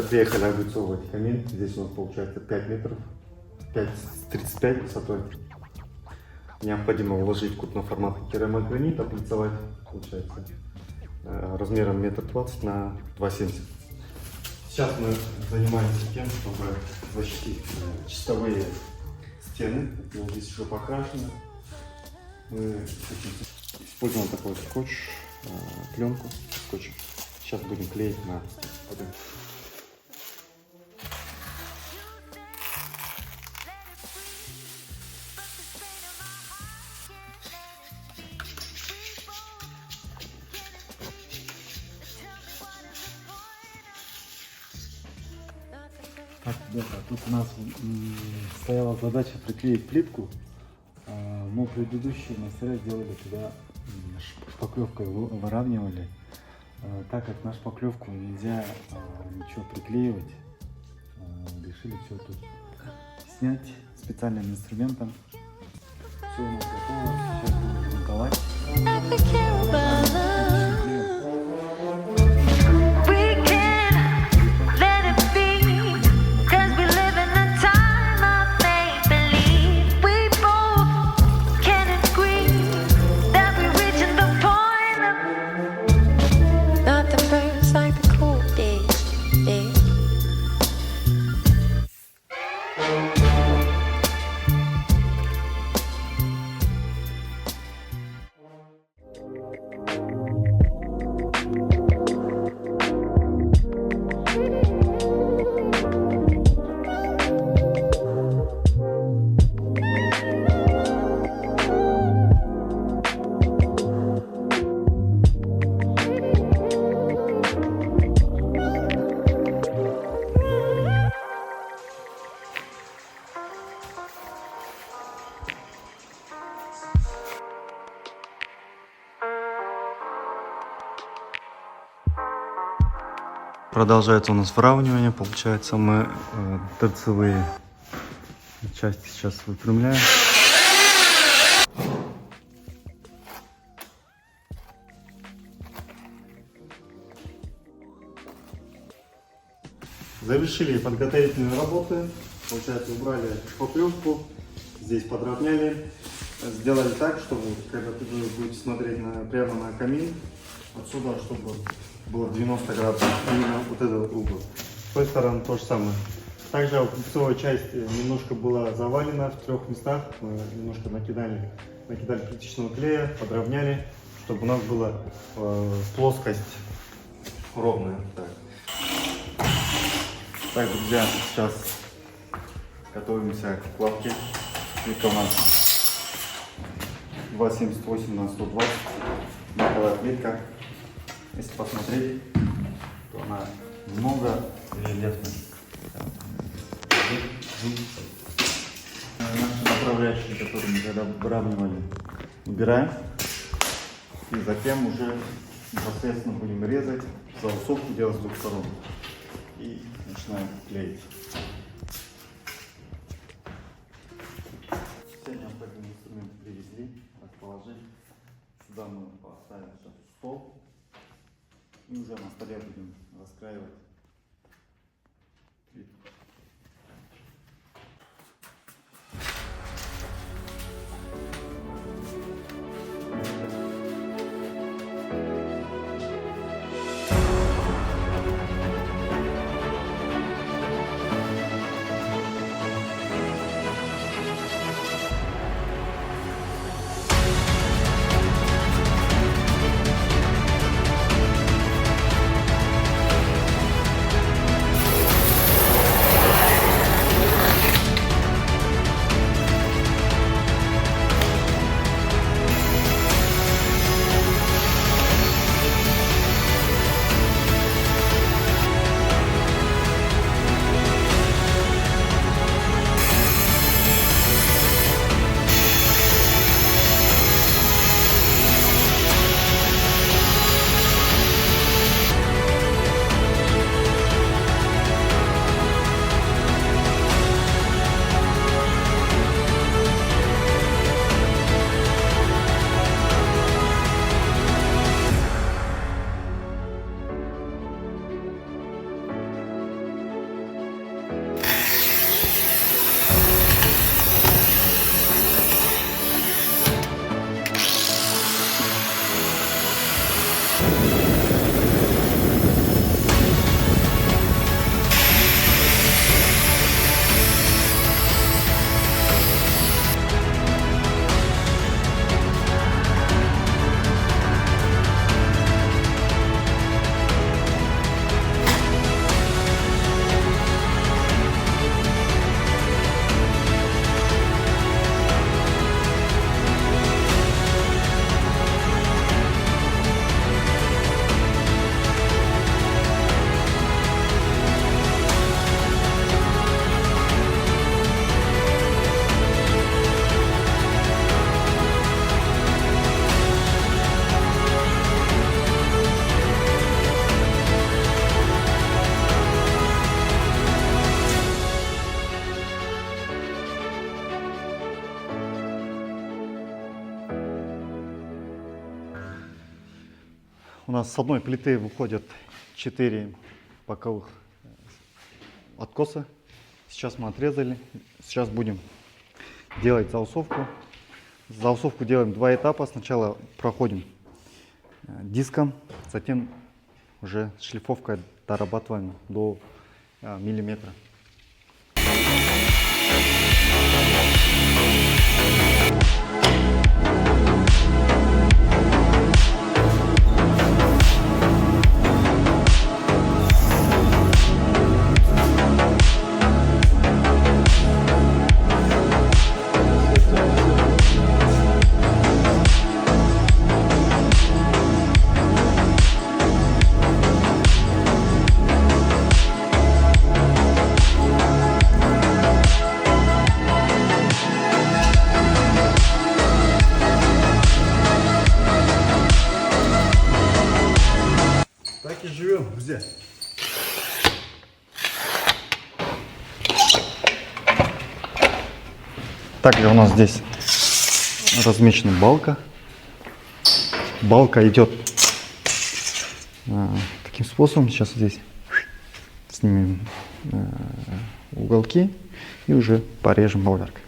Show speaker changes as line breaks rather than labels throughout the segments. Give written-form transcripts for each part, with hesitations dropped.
приехали облицовывать камин. Здесь у нас получается 5 метров, 5,35 высотой. Необходимо уложить крупноформатный керамогранит, облицовать, получается, размером 1,20 на 2,70. Сейчас мы занимаемся тем, чтобы защитить чистовые стены. Здесь уже покрашено. Мы используем такой скотч, пленку скотч. Сейчас будем клеить на воду.
Так, ребята, тут у нас стояла задача приклеить плитку, но предыдущие мастера сделали туда шпаклевкой, выравнивали. Так как на шпаклевку нельзя ничего приклеивать, решили все тут снять специальным инструментом. Все у нас готово, сейчас будем грунтовать.
Продолжается у нас выравнивание. Получается, мы торцевые части сейчас выпрямляем. Завершили подготовительные работы. Получается, убрали шпаклевку, здесь подровняли. Сделали так, чтобы когда ты будешь смотреть прямо на камин, отсюда, чтобы было 90 градусов, именно вот этот угол. С той стороны то же самое. Также лицевая часть немножко была завалена в 3 местах. Мы немножко накидали плиточного клея, подровняли, чтобы у нас была плоскость ровная. Так, друзья, сейчас готовимся к кладке. Плитка у нас 2,78 на 120. Маковая плитка. Если посмотреть, то она немного рельефная. Наши направляющие, которые мы когда выравнивали, убираем. И затем уже непосредственно будем резать, заусовку делать с 2 сторон. И начинаем клеить. Все необходимые инструменты привезли, расположили. Сюда мы поставим сейчас стол. И уже на столе будем раскраивать плитку. у нас с одной плиты выходят 4 боковых откоса. Сейчас мы отрезали. Сейчас будем делать заусовку. Заусовку делаем 2 этапа. Сначала проходим диском, затем уже шлифовкой дорабатываем до миллиметра. Так и живем, друзья. Также у нас здесь размечена балка. Балка идет таким способом. Сейчас здесь снимем уголки и уже порежем болгаркой.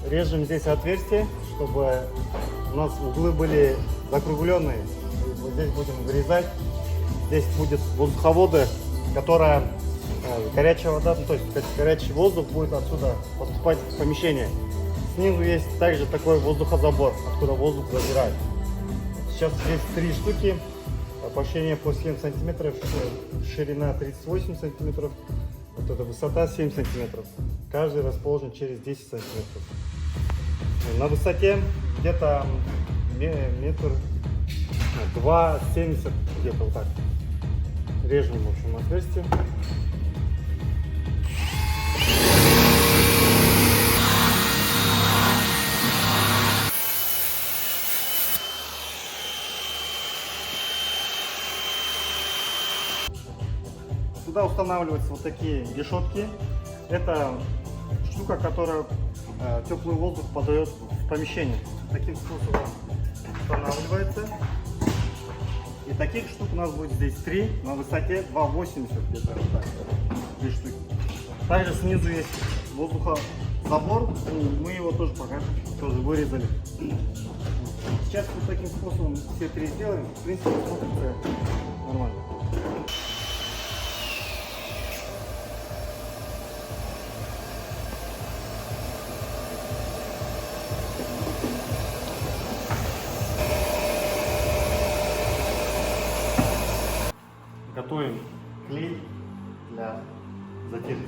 Режем здесь отверстие, чтобы у нас углы были закругленные. Вот здесь будем вырезать. Здесь будет воздуховоды, которая горячая вода, ну, то есть горячий воздух будет отсюда поступать в помещение. Снизу есть также такой воздухозабор, откуда воздух забирает. Сейчас здесь 3 штуки. Помещение по 7 сантиметров, ширина 38 сантиметров, вот эта высота 7 сантиметров. Каждый расположен через 10 сантиметров. На высоте где-то метр 2,70, где-то вот так. Режем, в общем, отверстие. Сюда устанавливаются вот такие решетки. Это штука, которая теплый воздух подает в помещение. Таким способом устанавливается. И таких штук у нас будет здесь 3 на высоте 2,80 где-то вот так. 3 штуки. Также снизу есть воздухозабор. Мы его тоже пока тоже вырезали. Сейчас вот таким способом все 3 сделаем. В принципе, смотрится нормально. готовим клей для затирки.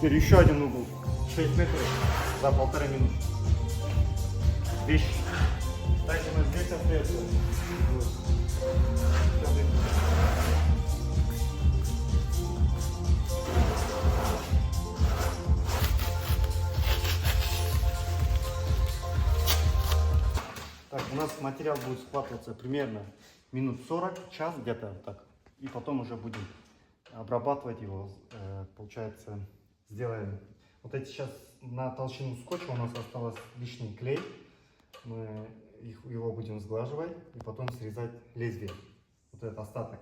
Теперь еще один угол. 6 метров за 1,5 минуты. Вещи. Кстати, мы здесь остается. Так, у нас материал будет схватываться примерно минут 40, час где-то так. И потом уже будем обрабатывать его. Получается, сделаем вот эти сейчас на толщину скотча у нас осталось лишний клей. Мы его будем сглаживать и потом срезать лезвие. Вот этот остаток.